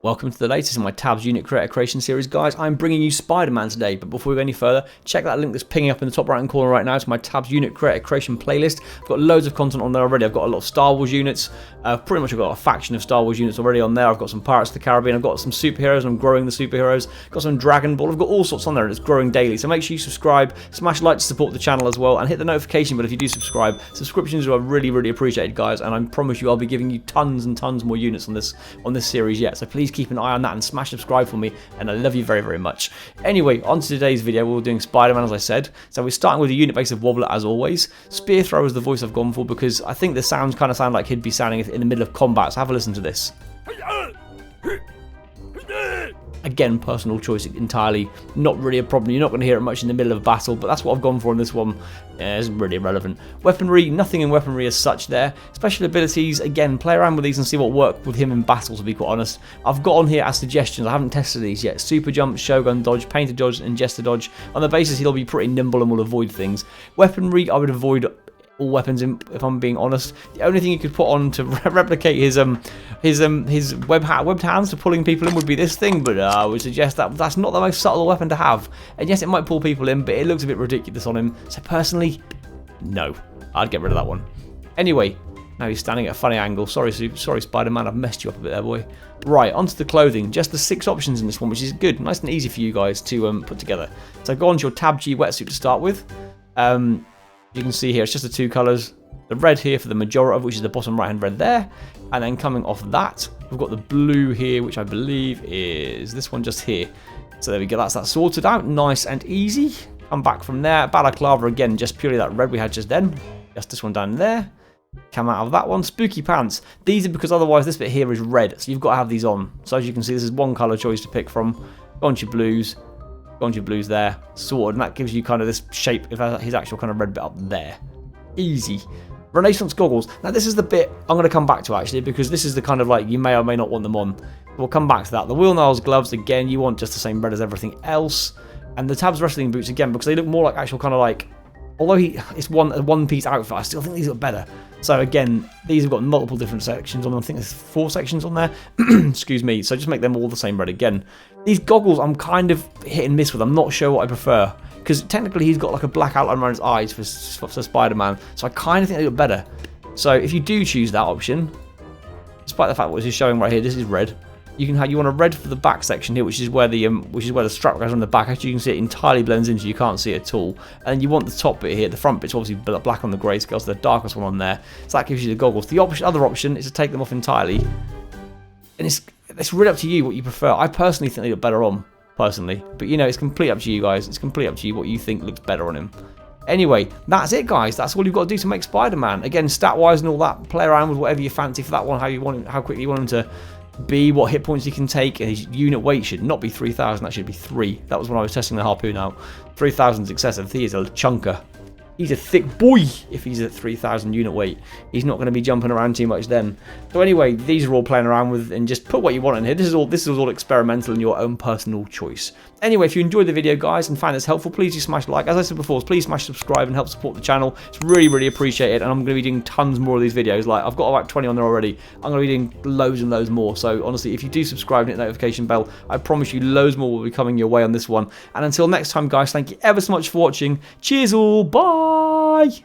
Welcome to the latest in my Tabs Unit Creator Creation series, guys. I'm bringing you Spider-Man today, but before we go any further, check that link that's pinging up in the top right-hand corner right now. It's my Tabs Unit Creator Creation playlist. I've got loads of content on there already. I've got a lot of Star Wars units. Pretty much I've got a faction of Star Wars units already on there. I've got some Pirates of the Caribbean. I've got some superheroes, and I'm growing the superheroes. I've got some Dragon Ball. I've got all sorts on there, and it's growing daily. So make sure you subscribe, smash like to support the channel as well, and hit the notification bell if you do subscribe. Subscriptions are really appreciated, guys, and I promise you I'll be giving you tons and tons more units on this series yet. So please keep an eye on that and smash subscribe for me, and I love you very much. Anyway, on to today's video. We're doing Spider-Man, as I said. So we're starting with a unit base of Wobbler as always. Spear Thrower is the voice I've gone for because I think the sounds kind of sound like he'd be sounding in the middle of combat. So have a listen to this. Again, personal choice entirely, not really a problem. You're not going to hear it much in the middle of battle, but that's what I've gone for in this one. Yeah, it's really irrelevant. Weaponry, nothing in weaponry as such there. Special abilities, again, play around with these and see what work with him in battle, to be quite honest. I've got on here as suggestions, I haven't tested these yet. Super jump, Shogun dodge, painted dodge, and jester dodge. On the basis he'll be pretty nimble and will avoid things. Weaponry, I would avoid all weapons, if I'm being honest. The only thing you could put on to replicate his webbed hands to pulling people in would be this thing, but I would suggest that that's not the most subtle weapon to have. And yes, it might pull people in, but it looks a bit ridiculous on him. So personally, no, I'd get rid of that one. Anyway, now he's standing at a funny angle. Sorry, Spider-Man, I've messed you up a bit there, boy. Right, onto the clothing. Just the 6 options in this one, which is good, nice and easy for you guys to put together. So go on to your Tab G wetsuit to start with. You can see here, it's just the 2 colours. The red here for the majority, which is the bottom right-hand red there. And then coming off that, we've got the blue here, which I believe is this one just here. So there we go, that's that sorted out. Nice and easy. Come back from there. Balaclava again, just purely that red we had just then. Just this one down there. Come out of that one. Spooky pants. These are because otherwise this bit here is red. So you've got to have these on. So as you can see, this is one colour choice to pick from. Go on to your blues. Onto your blues there, sorted, and that gives you kind of this shape of his actual kind of red bit up there. Easy. Renaissance goggles. Now this is the bit I'm going to come back to actually, because this is the kind of like you may or may not want them on. We'll come back to that. The wheel nails gloves, again, you want just the same red as everything else. And the Tabs wrestling boots, again, because they look more like actual kind of like, although it's a one-piece outfit, I still think these look better. So again, these have got multiple different sections on them. I think there's 4 sections on there. Excuse me. So just make them all the same red again. These goggles, I'm kind of hit and miss with. I'm not sure what I prefer. Because technically he's got like a black outline around his eyes for Spider-Man. So I kind of think they look better. So if you do choose that option, despite the fact what he's showing right here, this is red. You want a red for the back section here, which is where the strap goes on the back. Actually, you can see it entirely blends in, so you can't see it at all. And you want the top bit here, the front bit's obviously black on the grayscale, so the darkest one on there. So that gives you the goggles. The other option is to take them off entirely, and it's really up to you what you prefer. I personally think they look better on, personally, but you know, it's completely up to you guys. It's completely up to you what you think looks better on him. Anyway, that's it, guys. That's all you've got to do to make Spider-Man. Again, stat-wise and all that, play around with whatever you fancy for that one, how quickly you want him to be, what hit points he can take, and his unit weight should not be 3,000, that should be 3. That was when I was testing the harpoon out. 3,000 is excessive. He is a chunker. He's a thick boy if he's at 3,000 unit weight. He's not going to be jumping around too much then. So anyway, these are all playing around with, and just put what you want in here. This is all experimental and your own personal choice. Anyway, if you enjoyed the video, guys, and find this helpful, please do smash like. As I said before, please smash subscribe and help support the channel. It's really appreciated, and I'm going to be doing tons more of these videos. Like, I've got about 20 on there already. I'm going to be doing loads and loads more. So honestly, if you do subscribe and hit the notification bell, I promise you loads more will be coming your way on this one. And until next time, guys, thank you ever so much for watching. Cheers all, bye!